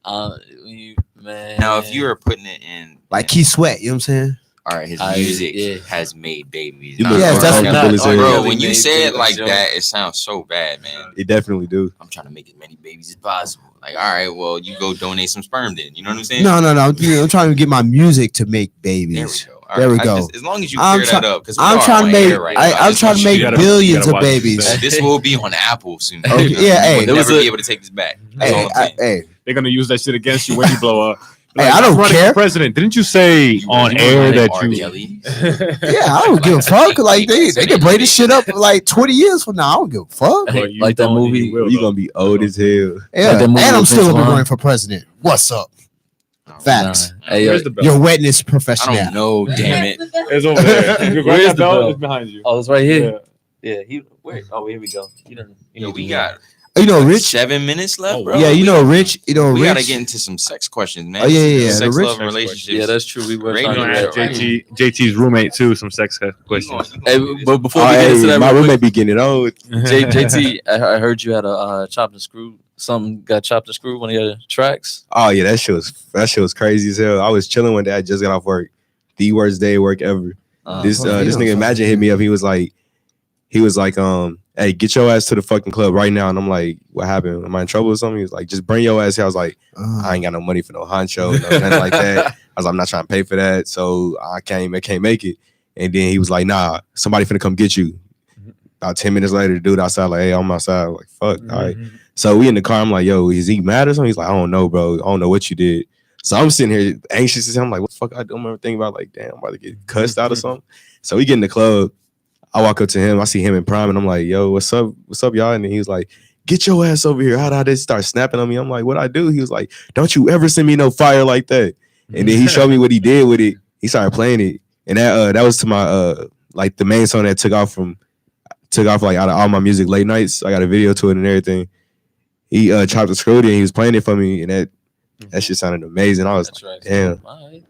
S8: Man.
S5: Now, if you were putting it in,
S3: Like Keith Sweat, you know what I'm saying?
S5: all right, his
S8: I-
S5: music
S8: yeah.
S5: has made babies.
S7: You
S5: Not
S7: look
S3: Yes,
S5: R.
S3: that's
S5: Kelly.
S3: not
S7: Bullet's
S8: R.
S7: here.
S5: Bro,
S8: Kelly
S5: when you
S8: made
S5: say it
S8: babies,
S5: like
S8: yo.
S5: that, it sounds so bad, man.
S7: It definitely do.
S5: I'm trying to make as many babies as possible. Like, all right, well, you go donate some sperm then. You know what I'm saying?
S3: No. I'm trying to get my music to make
S5: There we
S3: babies.
S5: go. All
S3: There we
S5: I
S3: go.
S5: just- as long as you
S3: I'm
S5: clear that
S3: try-
S5: up, because
S3: I'm trying to make. I'm trying to make
S4: gotta-
S3: billions
S4: you gotta
S3: of
S4: watch what you
S3: babies.
S4: say.
S5: This will be on Apple soon.
S3: Okay, yeah, hey,
S5: You'll
S8: there was
S5: never
S8: a-
S5: be able to take this back. That's all
S3: Hey,
S5: I'm saying.
S3: hey,
S4: They're gonna use that shit against you when you blow up.
S3: Hey, I don't
S4: "I'm running for
S3: care."
S4: president. Didn't you say
S5: You
S4: on
S5: really
S4: air
S5: wanna
S4: that
S5: R.
S4: you?
S5: Kelly?
S3: yeah, I don't give a fuck. Like they can play this shit up for like 20 years from now. I don't give a fuck.
S8: Hey,
S4: But you
S8: like that
S4: don't and
S8: movie.
S4: you will,
S7: You
S4: though.
S7: gonna be old as hell.
S3: Yeah,
S8: that
S3: and
S8: movie
S3: I'm
S8: with
S3: still
S8: Vince
S3: gonna be
S8: Vaughn.
S3: running for president. What's up? Facts.
S8: Hey,
S4: Where's the belt?
S3: Your wetness
S5: I
S3: professional.
S5: don't know, damn it.
S4: It's over there. Your
S8: Where's
S4: that
S8: the
S4: belt
S8: belt?
S4: is behind you.
S8: Oh, it's right here.
S4: Yeah.
S8: Yeah, he. Wait. Oh, here we go. You don't.
S5: You know, we got
S3: You know, Rich.
S5: 7 minutes left,
S4: Oh,
S5: bro.
S3: Yeah, you
S5: We
S3: know,
S5: got-
S3: Rich. You know,
S5: We gotta
S3: Rich.
S5: get into some sex questions, man.
S3: Oh, yeah, yeah, yeah.
S5: Sex,
S3: The rich-
S5: love, and relationships.
S8: Yeah, that's true. We were
S5: Right,
S4: We're
S8: trying
S4: gonna
S8: to
S4: ask JT's roommate too some sex questions.
S8: Hey, but before
S7: Oh,
S8: we get into
S7: hey,
S8: that,
S7: my
S8: real quick,
S7: roommate be getting it on.
S8: JT, I heard you had a chopped and screwed. Something got chopped and screwed one of your tracks.
S7: Oh yeah, that shit was crazy as hell. I was chilling one day. I just got off work. The worst day of work ever. This nigga Imagine hit me up. He was like, hey, get your ass to the fucking club right now. And I'm like, what happened? Am I in trouble or something? He was like, just bring your ass here. I was like, I ain't got no money for no honcho, no nothing like that. I was like, I'm not trying to pay for that, so I can't make it. And then he was like, nah, somebody finna come get you. About 10 minutes later, the dude outside like, hey, I'm outside. I'm like, fuck, all right. So we in the car. I'm like, yo, is he mad or something? He's like, I don't know, bro. I don't know what you did. So I'm sitting here anxious as hell. I'm like, what the fuck I do? I'm thinking about like, damn, I'm about to get cussed out or something. So we get in the club. I walk up to him. I see him in Prime, and I'm like, yo, what's up? What's up, y'all? And then he was like, get your ass over here. How did they start snapping on me? I'm like, what I do? He was like, don't you ever send me no fire like that. And then he showed me what he did with it. He started playing it. And that was to my like the main song that took off like out of all my music late nights. I got a video to it and everything. He chopped the screw and he was playing it for me, and that shit sounded amazing. I was
S8: That's
S7: like,
S8: right.
S7: damn.
S8: All right.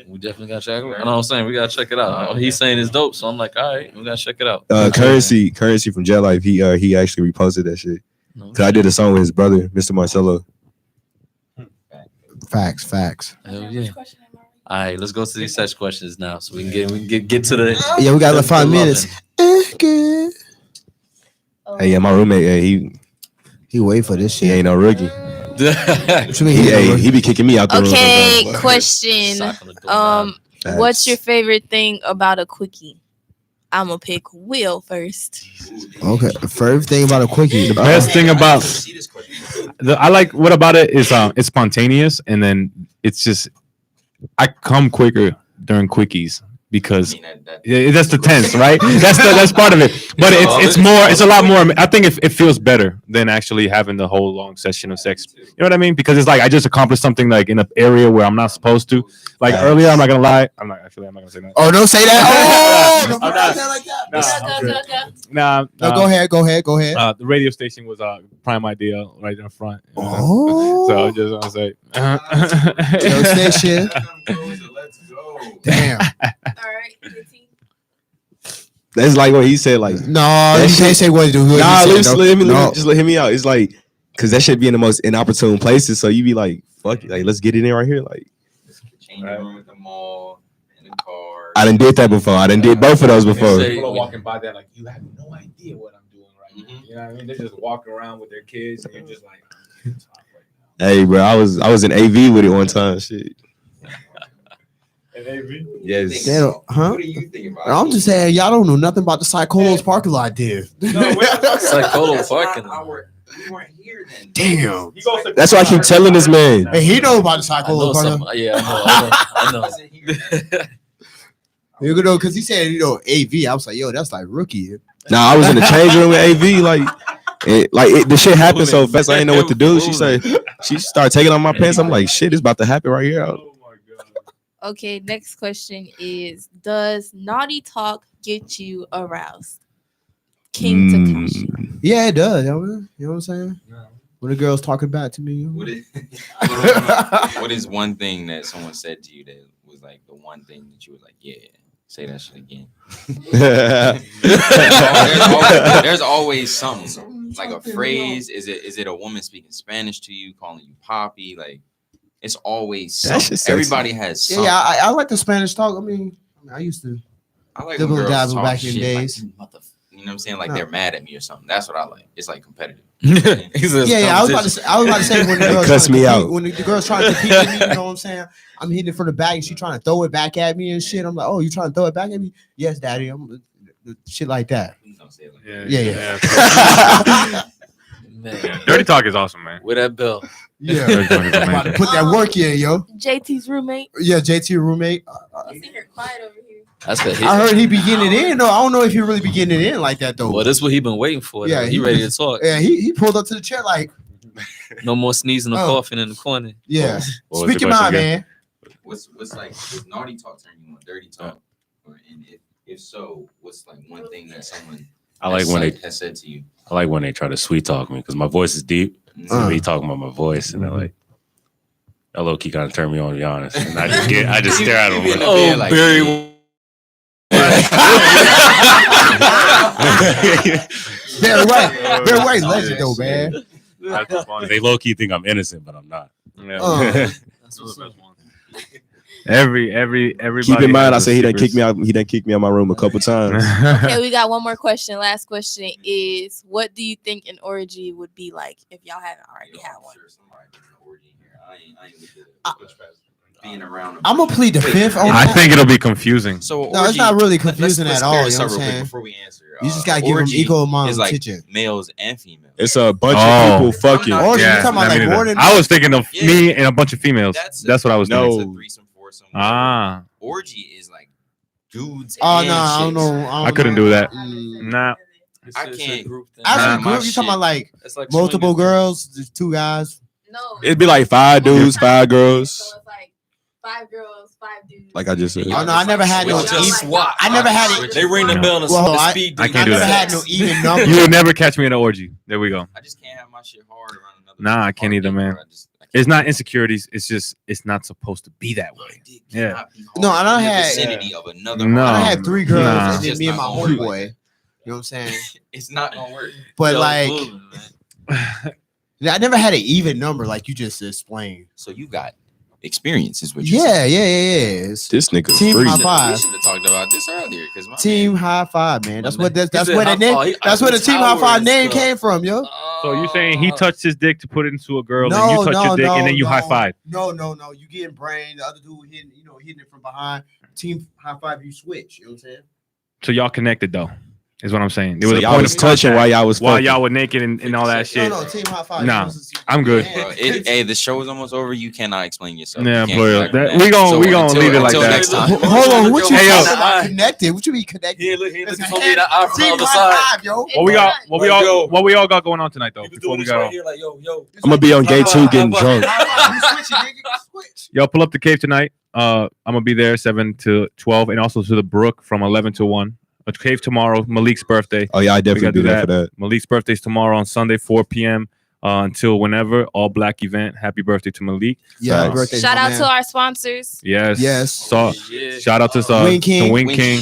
S8: We definitely gotta check it out. I know what I'm saying. We gotta check it out. He's saying it's dope, so I'm like, all right, we gotta check it out.
S7: Currency from Jet Life. He actually reposted that shit. Cause I did a song with his brother, Mr. Marcelo.
S3: Facts.
S8: Hell yeah. All right, let's go to these sex questions now, so we can get to the.
S3: Yeah, we got like 5
S8: the
S3: minutes.
S8: loving.
S7: Hey, yeah, my roommate,
S3: He wait for this
S7: he
S3: shit.
S7: ain't no rookie.
S3: What you mean he
S7: Hey,
S3: ain't
S7: he be kicking me out the room.
S6: Okay,
S7: sometimes.
S6: question.
S8: Sock on the door,
S7: Facts.
S6: What's your favorite thing about a quickie? I'm gonna pick Will first.
S3: Okay. First thing about a quickie.
S4: The best thing about I like what about it is it's spontaneous, and then it's just I come quicker during quickies because
S5: I mean,
S4: that's the tense, right? That's part of it. But it's a lot more. I think it feels better than actually having the whole long session of sex. You know what I mean? Because it's like I just accomplished something like in an area where I'm not supposed to. Like earlier, I'm not gonna lie. I'm not gonna say that.
S3: Oh, don't say that. Oh,
S4: I'm
S3: don't
S4: not.
S3: say like that.
S4: Nah.
S3: No, go ahead.
S4: The radio station was prime idea right in the front. You know?
S3: Oh,
S4: So I just want to say,
S3: radio station. Damn.
S6: All right, JT.
S7: That's like what he said. Like,
S3: No, you can't say what to do.
S7: nah, just let hear me out. It's like, cause that should be in the most inopportune places. So you be like, fuck it, like let's get it in right here. Like,
S5: Changing room at the mall, in the car.
S7: I done did that before. I done did both of those before.
S4: people are walking by there like you have no idea what I'm doing right now. You know what I mean? They're just walking around with their kids, and you're just like,
S7: Hey, bro, I was in AV with it one time. Shit. Yes.
S3: Huh?
S5: What do you think about
S3: I'm
S5: it?
S3: just saying, y'all don't know nothing about the Psycholos parking lot, dude.
S8: Psycholo
S5: That's
S8: fucking.
S5: not our- we weren't here then.
S3: Damn.
S7: That's why I keep telling this man.
S3: Hey, he know about the
S8: I know
S3: Psycholos parking
S8: some.
S3: lot.
S8: Yeah, I
S5: I
S8: know.
S5: wasn't here then.
S3: You know, because he said, AV. I was like, yo, that's like rookie.
S7: Nah, I was in the change room with AV. The shit happened so fast. I didn't know what to do. She started taking off my pants. I'm like, shit, it's about to happen right here.
S6: Okay, next question is: does naughty talk get you aroused? King Takashi.
S3: Yeah, it does. You know what I'm saying? When the girl's talking back to me.
S5: What is one thing that someone said to you that was like the one thing that you was like, yeah, say that shit again? There's always something like a phrase. Is it a woman speaking Spanish to you, calling you Poppy? Like it's always
S7: That shit's
S5: something.
S7: sexy.
S5: Everybody has something.
S3: Yeah, I like the Spanish talk. I mean, I used to.
S5: I like
S3: Dibble
S5: when girls
S3: dabble
S5: talk
S3: back in
S5: shit
S3: days.
S5: like, you know what I'm saying? Like
S3: No.
S5: they're mad at me or something. That's what I like. It's like competitive.
S8: He says
S3: Yeah, I was about to say when the girl's
S7: Cuss
S3: trying to
S7: me
S3: compete-
S7: out.
S3: when the girl's trying to compete with me, you know what I'm saying? I'm hitting it from the back and she trying to throw it back at me and shit. I'm like, oh, you trying to throw it back at me? Yes, daddy. I'm shit like that.
S5: Please don't say it like
S3: Yeah.
S8: Man,
S4: Dirty talk is awesome, man.
S8: with that bell.
S3: Yeah.
S4: Dirty talk is
S3: I'm about to
S4: amazing.
S3: put that work in, yo.
S6: JT's roommate.
S3: Yeah, JT roommate.
S6: You see her quiet over here.
S8: That's what
S3: I heard he be getting it in. No, I don't know if he really be getting it in like that though.
S8: Well, that's what he been waiting for.
S3: Yeah,
S8: Yeah, he
S3: he
S8: ready to
S3: was-
S8: talk.
S3: Yeah, he pulled up to the chair like,
S8: No more sneezing or
S3: Oh.
S8: coughing in the corner.
S3: yeah.
S4: What was
S3: Speak
S4: the
S3: your
S4: question
S3: mind,
S4: again?
S3: man.
S5: What's like does naughty talk turn you on? Dirty talk, and if so, what's like one thing that someone
S9: I like when they
S5: has said to you?
S9: I like when they try to sweet talk me because my voice is deep. So
S3: Uh.
S9: me talking about my voice and they're like, that low key kind of turned me on, to be honest. And I just stare at them. Like,
S5: Oh, like,
S8: Barry.
S3: Very white legend though, man.
S4: That's funny.
S9: they low key think I'm innocent, but I'm not.
S4: Yeah.
S8: That's
S4: Those
S8: what's
S4: are the
S8: up.
S4: best ones. Everybody.
S7: Keep in mind, I
S4: has
S7: said he done
S4: secrets.
S7: kicked me out. He done kicked me out my room a couple times.
S6: Okay, we got one more question. Last question is: what do you think an orgy would be like if y'all haven't already had one?
S5: Sure, somebody did an orgy here. I ain't with being around.
S3: I'm gonna plead the fifth on
S4: I
S3: that.
S4: think it'll be confusing.
S5: So
S3: No, it's not really confusing
S5: let's
S3: at all.
S5: clear
S3: You
S5: this
S3: know
S5: up
S3: what I'm
S5: real quick
S3: saying?
S5: before we answer.
S3: You just gotta give them
S5: orgy
S3: equal amount
S5: is
S3: of
S5: like
S3: attention.
S5: males and females.
S7: It's a bunch
S4: Oh.
S7: of people fucking.
S5: I'm not-
S3: Orgy, you talking about
S4: I
S3: like
S4: mean,
S3: more than
S4: I was thinking of
S5: Yeah.
S4: me and a bunch of females. That's what I was
S7: No.
S4: thinking.
S5: It's a threesome, foursome.
S4: Ah,
S5: Orgy is like dudes.
S3: Oh
S5: and
S3: no, I don't
S5: chicks.
S3: know.
S4: I couldn't do that.
S3: Mm.
S4: Nah.
S5: I can't-
S8: Group thing.
S3: Actually,
S5: Nah,
S3: group,
S5: my
S3: you talking
S5: shit-
S3: about like
S8: It's like
S3: multiple
S8: swinging.
S3: girls, just two guys?
S6: No.
S7: It'd be like 5 dudes, 5 girls.
S6: So it's like 5 girls, 5 dudes.
S7: Like I just said.
S3: Oh no, I never had no.
S5: Switch up.
S3: Even,
S8: Swap.
S3: I never had it.
S8: They ring the
S4: No.
S8: bell and
S3: Well,
S8: the
S3: I-
S8: speed.
S4: I
S3: I
S4: can't do
S3: never
S4: that.
S3: had no even number.
S4: You would never catch me in an orgy. There we go.
S5: I just can't have my shit hard around another.
S4: Nah, I can't
S5: hard
S4: either,
S5: dick,
S4: man.
S5: bro. I can't.
S4: It's not insecurities. It's just it's not supposed to be that
S5: My
S4: way.
S5: dick
S4: Yeah.
S5: cannot be
S3: No,
S5: hard
S3: and I
S5: in the
S3: had-
S5: vicinity of another.
S4: No.
S3: I
S5: hard
S3: had
S5: dick.
S3: 3 girls
S4: Nah.
S3: and then
S5: It's
S3: me and
S5: just
S3: my
S5: not gonna work
S3: homeboy.
S5: like
S3: You know what I'm saying?
S5: It's not gonna work.
S3: But
S8: Yo,
S3: like,
S8: moving, man.
S3: I never had an even number like you just explained.
S5: So you got experience, is what you
S3: Yeah. It's
S7: This nigga
S3: Team
S7: free.
S3: high
S5: We
S3: five.
S5: should have talked about this earlier because my
S3: Team high five, man. That's what that's
S8: He said
S3: where the
S8: high
S3: name.
S8: five. He-
S3: That's where the
S8: Eiffel
S3: team high
S8: Tower
S3: five
S8: and
S3: name
S8: stuff.
S3: came from, yo.
S4: So you saying he touched his dick to put it into a girl,
S3: No,
S4: and you touch
S3: no,
S4: your dick,
S3: no,
S4: and then you
S3: no.
S4: high five.
S3: No. You getting brain. The other dude hitting it from behind. Team high five. You switch. You know what I'm saying?
S4: So y'all connected though. Is what I'm saying. There
S7: So
S4: was a
S7: y'all
S4: point
S7: was
S4: of
S7: touching
S4: contact
S7: while y'all was
S4: while
S7: fucking.
S4: y'all were naked and all that shit.
S3: No, team high five.
S4: Nah,
S3: You supposed to-
S4: I'm good.
S5: Bro, hey, the show is almost over. You cannot explain yourself.
S4: Yeah,
S5: You can't
S4: bro,
S5: come back from
S4: that-
S5: that.
S4: we gon'
S5: until-
S4: leave it like
S5: until
S4: that.
S5: next time.
S3: Hold on, what you
S4: Hey, yo.
S3: talking about? Connected? What you mean connected?
S8: He
S3: It's
S8: looking
S3: a
S8: for me the eye from the
S3: team
S8: other
S3: high
S8: side.
S3: five, yo.
S4: What we got?
S8: Yo.
S4: What we all got going on tonight though?
S8: He was
S4: Before
S8: doing
S4: we
S8: this right
S4: go,
S8: here, like, yo.
S7: I'm gonna be on gate 2 getting drunk.
S3: High five. You switching, nigga. Switch.
S4: yo, pull up the cave tonight. I'm gonna be there 7 to 12, and also to the Brook from 11 to 1. A cave tomorrow. Malik's birthday.
S7: Oh yeah, I
S4: We
S7: definitely
S4: gotta
S7: do
S4: do
S7: that for that.
S4: Malik's birthday's tomorrow on Sunday, 4 p.m. Until whenever. All black event. Happy birthday to Malik.
S3: Yeah,
S7: Facts.
S3: happy birthday,
S6: Shout
S3: my
S6: out
S3: man.
S6: to our sponsors.
S4: Yes.
S3: Yes.
S4: So,
S8: Yeah.
S4: shout out to
S3: Wing King.
S4: to Wing
S5: Wing
S4: King.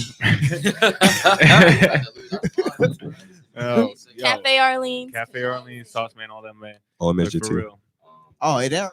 S4: Yo,
S6: Cafe Arlene's.
S4: Cafe Arlene, Sauce Man, all that man.
S7: Oh, I
S4: Like,
S7: missed you
S4: for
S7: too.
S4: real.
S3: Oh, hey, that